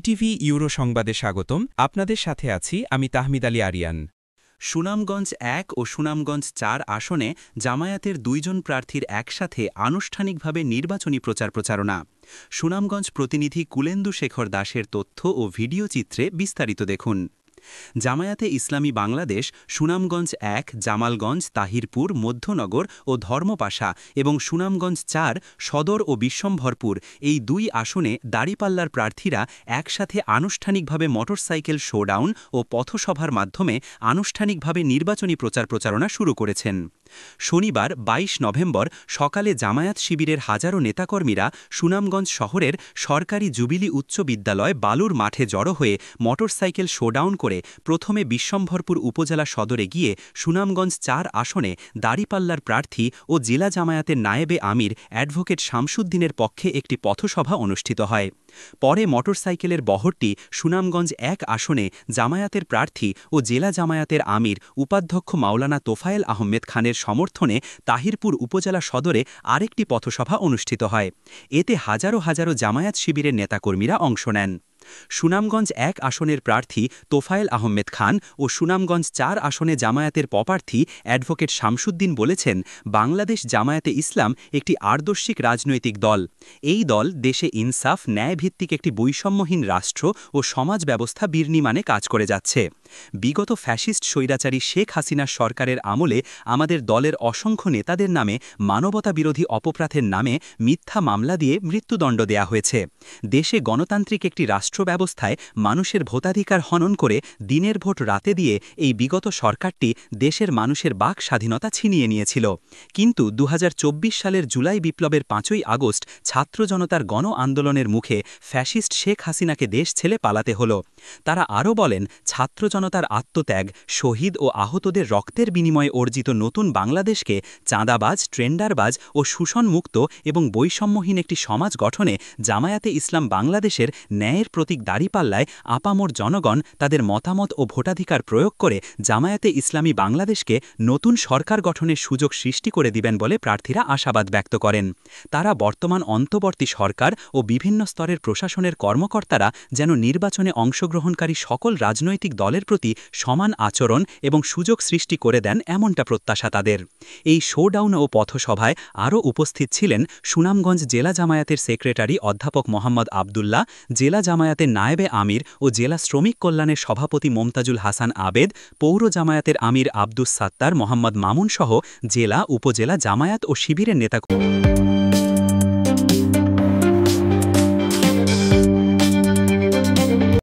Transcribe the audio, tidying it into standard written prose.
ETV euro সংবাদে স্বাগতম। আপনাদের সাথে আছি আমি তাহমিদ আলী আরিয়ান। সুনামগঞ্জ ১ ও সুনামগঞ্জ ৪ আসনে জামায়াতের ২ জন প্রার্থীর একসাথে আনুষ্ঠানিকভাবে নির্বাচনী প্রচারণা। সুনামগঞ্জ প্রতিনিধি কুলেন্দু শেখর দাসের তথ্য ও ভিডিও চিত্রে বিস্তারিত দেখুন। জামায়াতে ইসলামী বাংলাদেশ সুনামগঞ্জ ১, জামালগঞ্জ, তাহিরপুর, মধ্যনগর ও ধর্মপাশা এবং সুনামগঞ্জ ৪ সদর ও বিশ্বম্ভরপুর এই ২ আসনে দাঁড়িপাল্লার প্রার্থীরা একসাথে আনুষ্ঠানিকভাবে মোটরসাইকেল শোডাউন ও পথসভার মাধ্যমে আনুষ্ঠানিকভাবে নির্বাচনী প্রচারণা শুরু করেছেন। শনিবার ২২ নভেম্বর সকালে জামায়াত শিবিরের হাজারো নেতাকর্মীরা সুনামগঞ্জ শহরের সরকারি জুবিলি উচ্চ বিদ্যালয় বালুর মাঠে জড়ো হয়ে মোটরসাইকেল শোডাউন করে প্রথমে বিশ্বম্ভরপুর উপজেলা সদরে গিয়ে সুনামগঞ্জ ৪ আসনে দাঁড়িপাল্লার প্রার্থী ও জেলা জামায়াতের নায়েবে আমির অ্যাডভোকেট শামসুদ্দিনের পক্ষে একটি পথসভা অনুষ্ঠিত হয়। পরে মোটরসাইকেলের বহরটি সুনামগঞ্জ ১ আসনে জামায়াতের প্রার্থী ও জেলা জামায়াতের আমির উপাধ্যক্ষ মাওলানা তোফায়েল আহমেদ খানের সমর্থনে তাহিরপুর উপজেলা সদরে আরেকটি পথসভা অনুষ্ঠিত হয়। এতে হাজারো হাজারো জামায়াত শিবিরের নেতাকর্মীরা অংশ নেন। সুনামগঞ্জ ১ আসনের প্রার্থী তোফায়েল আহমেদ খান ও সুনামগঞ্জ ৪ আসনে জামায়াতের প্রার্থী অ্যাডভোকেট শামসুদ্দিন বলেছেন, বাংলাদেশ জামায়াতে ইসলাম একটি আদর্শিক রাজনৈতিক দল। এই দল দেশে ইনসাফ, ন্যায়ভিত্তিক একটি বৈষম্যহীন রাষ্ট্র ও সমাজ ব্যবস্থা বিনির্মাণে কাজ করে যাচ্ছে। বিগত ফ্যাসিস্ট স্বৈরাচারী শেখ হাসিনার সরকারের আমলে আমাদের দলের অসংখ্য নেতাদের নামে মানবতাবিরোধী অপরাধের নামে মিথ্যা মামলা দিয়ে মৃত্যুদণ্ড দেয়া হয়েছে। দেশে গণতান্ত্রিক একটি রাষ্ট্র ব্যবস্থায় মানুষের ভোটাধিকার হনন করে দিনের ভোট রাতে দিয়ে এই বিগত সরকারটি দেশের মানুষের বাক স্বাধীনতা ছিনিয়ে নিয়েছিল। কিন্তু ২০২৪ সালের জুলাই বিপ্লবের ৫ই আগস্ট ছাত্র জনতার গণ আন্দোলনের মুখে ফ্যাসিস্ট শেখ হাসিনাকে দেশ ছেড়ে পালাতে হল। তারা আরও বলেন, ছাত্র জনতার আত্মত্যাগ, শহীদ ও আহতদের রক্তের বিনিময়ে অর্জিত নতুন বাংলাদেশকে চাঁদাবাজ, ট্রেন্ডারবাজ ও শোষণমুক্ত এবং বৈষম্যহীন একটি সমাজ গঠনে জামায়াতে ইসলাম বাংলাদেশের ন্যায়ের প্রতীক দাঁড়িপাল্লায় আপামর জনগণ তাদের মতামত ও ভোটাধিকার প্রয়োগ করে জামায়াতে ইসলামী বাংলাদেশকে নতুন সরকার গঠনের সুযোগ সৃষ্টি করে দিবেন বলে প্রার্থীরা আশাবাদ ব্যক্ত করেন। তারা বর্তমান অন্তর্বর্তী সরকার ও বিভিন্ন স্তরের প্রশাসনের কর্মকর্তারা যেন নির্বাচনে অংশগ্রহণকারী সকল রাজনৈতিক দলের প্রতি সমান আচরণ এবং সুযোগ সৃষ্টি করে দেন, এমনটা প্রত্যাশা তাদের। এই শোডাউন ও পথসভায় আরও উপস্থিত ছিলেন সুনামগঞ্জ জেলা জামায়াতের সেক্রেটারি অধ্যাপক মোহাম্মদ আবদুল্লাহ, জেলা জামায়াতের নায়েবে আমির ও জেলা শ্রমিক কল্যাণের সভাপতি মোমতাজুল হাসান আবেদ, পৌর জামায়াতের আমির আব্দুস সাত্তার মোহাম্মদ মামুন সহ জেলা, উপজেলা জামায়াত ও শিবিরের নেতা।